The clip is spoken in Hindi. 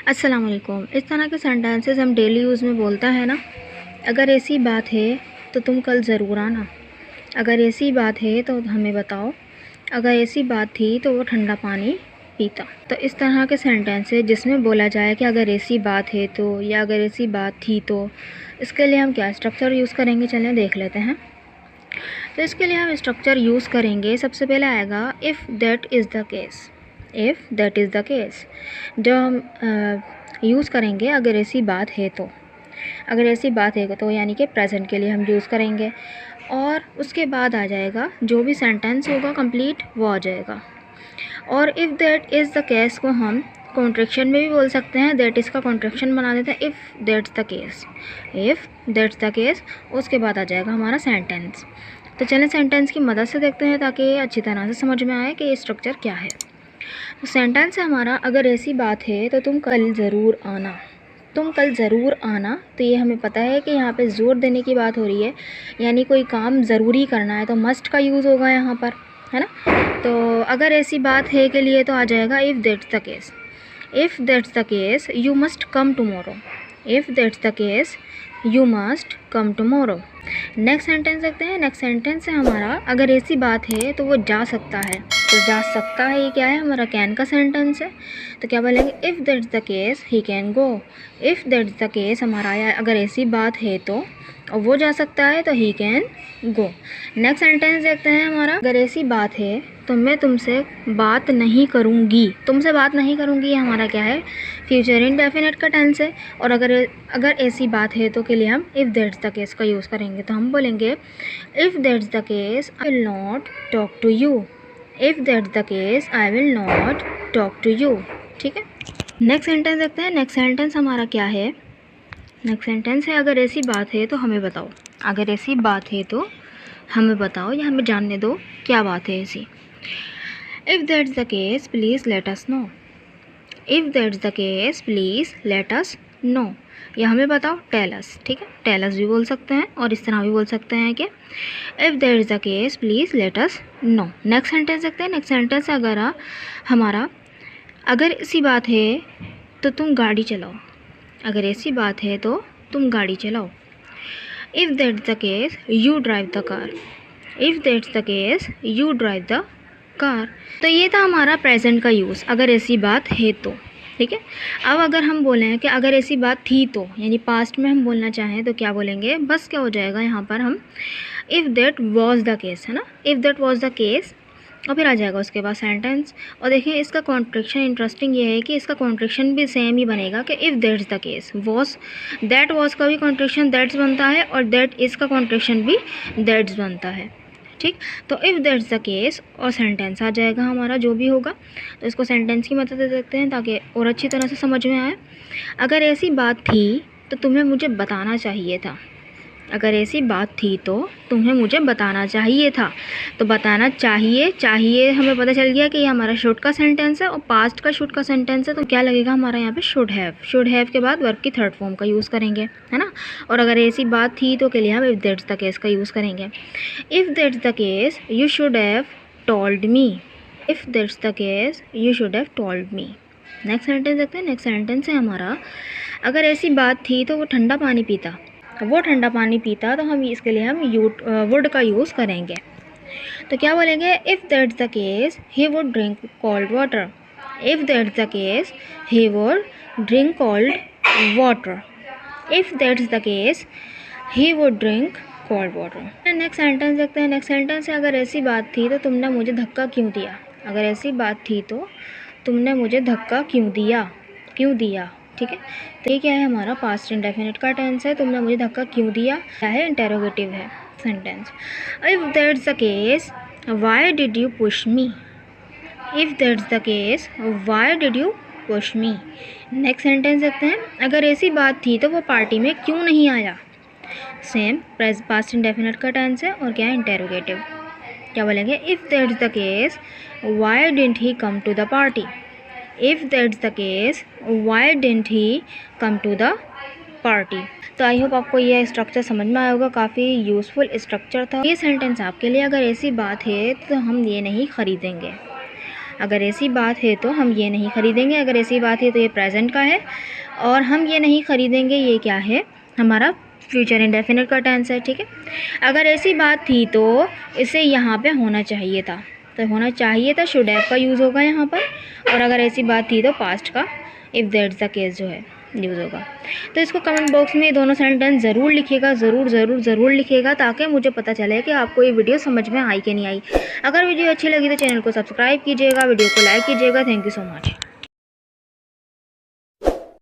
अस्सलाम वालेकुम। इस तरह के सेंटेंसेस हम डेली यूज़ में बोलता है ना। अगर ऐसी बात है तो तुम कल ज़रूर आना। अगर ऐसी बात है तो हमें बताओ। अगर ऐसी बात थी तो वो ठंडा पानी पीता। तो इस तरह के सेंटेंसेस जिसमें बोला जाए कि अगर ऐसी बात है तो, या अगर ऐसी बात थी तो, इसके लिए हम क्या स्ट्रक्चर यूज़ करेंगे, चलें देख लेते हैं। तो इसके लिए हम स्ट्रक्चर यूज़ करेंगे। सबसे पहले आएगा if that is the case. If that is the case जो हम यूज़ करेंगे अगर ऐसी बात है तो। अगर ऐसी बात है तो यानी कि प्रेजेंट के लिए हम यूज़ करेंगे, और उसके बाद आ जाएगा जो भी सेंटेंस होगा कंप्लीट वो आ जाएगा। और if that is the case को हम कॉन्ट्रैक्शन में भी बोल सकते हैं। दैट इज़ का कॉन्ट्रैक्शन बना देते हैं if that's the case. If that's the case, उसके बाद आ जाएगा हमारा सेंटेंस। तो चलें सेंटेंस की मदद से देखते हैं ताकि अच्छी तरह से समझ में आए कि ये स्ट्रक्चर क्या है। तो सेंटेंस है हमारा, अगर ऐसी बात है तो तुम कल ज़रूर आना। तुम कल ज़रूर आना, तो ये हमें पता है कि यहाँ पे ज़ोर देने की बात हो रही है, यानी कोई काम ज़रूरी करना है तो मस्ट का यूज़ होगा यहाँ पर, है ना। तो अगर ऐसी बात है के लिए तो आ जाएगा if that's the case. If that's the case you must come tomorrow. If that's the case you must come tomorrow. Next sentence देखते हैं। नेक्स्ट सेंटेंस है हमारा, अगर ऐसी बात है तो वो जा सकता है। तो जा सकता है ये क्या है, हमारा कैन का सेंटेंस है। तो क्या बोलेंगे, if that's the case he can go. If that's the case हमारा आया अगर ऐसी बात है तो, और वो जा सकता है तो he can go. Next sentence देखते हैं हमारा, अगर ऐसी बात है तो मैं तुमसे बात नहीं करूँगी। तुमसे बात नहीं करूँगी हमारा क्या है, फ्यूचर इंडेफिनिट का टेंस है। और अगर ऐसी बात है तो के लिए हम इफ़ दैट्स द केस का यूज़ करेंगे। तो हम बोलेंगे if that's the case I will not talk to you. If that's the case I will not talk to you. ठीक है। नेक्स्ट सेंटेंस देखते हैं। नेक्स्ट सेंटेंस हमारा क्या है, नेक्स्ट सेंटेंस है, अगर ऐसी बात है तो हमें बताओ। अगर ऐसी बात है तो हमें बताओ, या हमें जानने दो क्या बात है ऐसी। If that's the case please let us know. If that's the case please let us know, या हमें बताओ टेल अस। ठीक है, टेल अस भी बोल सकते हैं और इस तरह भी बोल सकते हैं कि if that's the case please let us know. Next sentence देखते हैं। नेक्स्ट सेंटेंस अगर हमारा, अगर ऐसी बात है तो तुम गाड़ी चलाओ। अगर ऐसी बात है तो तुम गाड़ी चलाओ। If that's the case you drive the car. If that's the case you drive the car. तो ये था हमारा प्रेजेंट का यूज़, अगर ऐसी बात है तो। ठीक है। अब अगर हम बोलें कि अगर ऐसी बात थी तो, यानी पास्ट में हम बोलना चाहें तो क्या बोलेंगे, बस क्या हो जाएगा यहाँ पर हम if that was the case, है ना। If that was the case, और फिर आ जाएगा उसके बाद सेंटेंस। और देखिए इसका कॉन्ट्रैक्शन इंटरेस्टिंग ये है कि इसका कॉन्ट्रैक्शन भी सेम ही बनेगा कि if that's the case. Was, that was का भी कॉन्ट्रैक्शन दैट्स बनता है, और दैट इज़ का कॉन्ट्रैक्शन भी दैट्स बनता है। ठीक। तो इफ़ दैट्स द केस और सेंटेंस आ जाएगा हमारा जो भी होगा। तो इसको सेंटेंस की मदद दे देते हैं ताकि और अच्छी तरह से समझ में आए। अगर ऐसी बात थी तो तुम्हें मुझे बताना चाहिए था। अगर ऐसी बात थी तो तुम्हें मुझे बताना चाहिए था। तो बताना चाहिए हमें पता चल गया कि ये हमारा शुड का सेंटेंस है और पास्ट का शुड का सेंटेंस है। तो क्या लगेगा हमारा यहाँ पे शुड हैव। शुड हैव के बाद वर्ब की थर्ड फॉर्म का यूज़ करेंगे, है ना। और अगर ऐसी बात थी तो के लिए हम इफ़ दैट्स द केस का यूज़ करेंगे। If that's the case you should have told me. If that's the case you should have told me. Next sentence देखते हैं। नेक्स्ट सेंटेंस है हमारा, अगर ऐसी बात थी तो वो ठंडा पानी पीता। वो ठंडा पानी पीता, तो हम इसके लिए हम वुड का यूज़ करेंगे। तो क्या बोलेंगे, if that's the case he would drink cold water. If that's the case he would drink cold water. If that's the case he would drink cold water. Next sentence देखते हैं। नेक्स्ट सेंटेंस है, अगर ऐसी बात थी तो तुमने मुझे धक्का क्यों दिया। अगर ऐसी बात थी तो तुमने मुझे धक्का क्यों दिया। ठीक है। तो ये क्या है, हमारा पास्ट इंडेफिनिट का टेंस है। तुमने मुझे धक्का क्यों दिया क्या है, इंटेरोगेटिव है sentence. If that's the case why did you push me. If that's the case why did you push me. Next sentence देखते हैं। अगर ऐसी बात थी तो वो पार्टी में क्यों नहीं आया। सेम पास्ट इंडेफिनिट का टेंस है और क्या है, इंटेरोगेटिव। क्या बोलेंगे, if that's the case why didn't he come to the party. If that's the case why didn't he come to the party. तो आई होप आपको यह स्ट्रक्चर समझ में आया होगा, काफ़ी यूज़फुल स्ट्रक्चर था ये सेंटेंस आपके लिए। अगर ऐसी बात है तो हम ये नहीं ख़रीदेंगे। अगर ऐसी बात है तो हम ये नहीं ख़रीदेंगे। अगर ऐसी बात है तो ये प्रेजेंट का है, और हम ये नहीं ख़रीदेंगे ये क्या है, हमारा फ्यूचर इंडेफिनिट का टेंस है। ठीक है, अगर ऐसी बात थी तो इसे यहाँ पे होना चाहिए था, तो होना चाहिए था शुड हैव का यूज़ होगा यहाँ पर, और अगर ऐसी बात थी तो पास्ट का इफ़ दैट्स द केस जो है यूज़ होगा। तो इसको कमेंट बॉक्स में दोनों सेंटेंस ज़रूर लिखिएगा, ज़रूर लिखिएगा, ताकि मुझे पता चले कि आपको ये वीडियो समझ में आई कि नहीं आई। अगर वीडियो अच्छी लगी तो चैनल को सब्सक्राइब कीजिएगा, वीडियो को लाइक कीजिएगा। Thank you so much.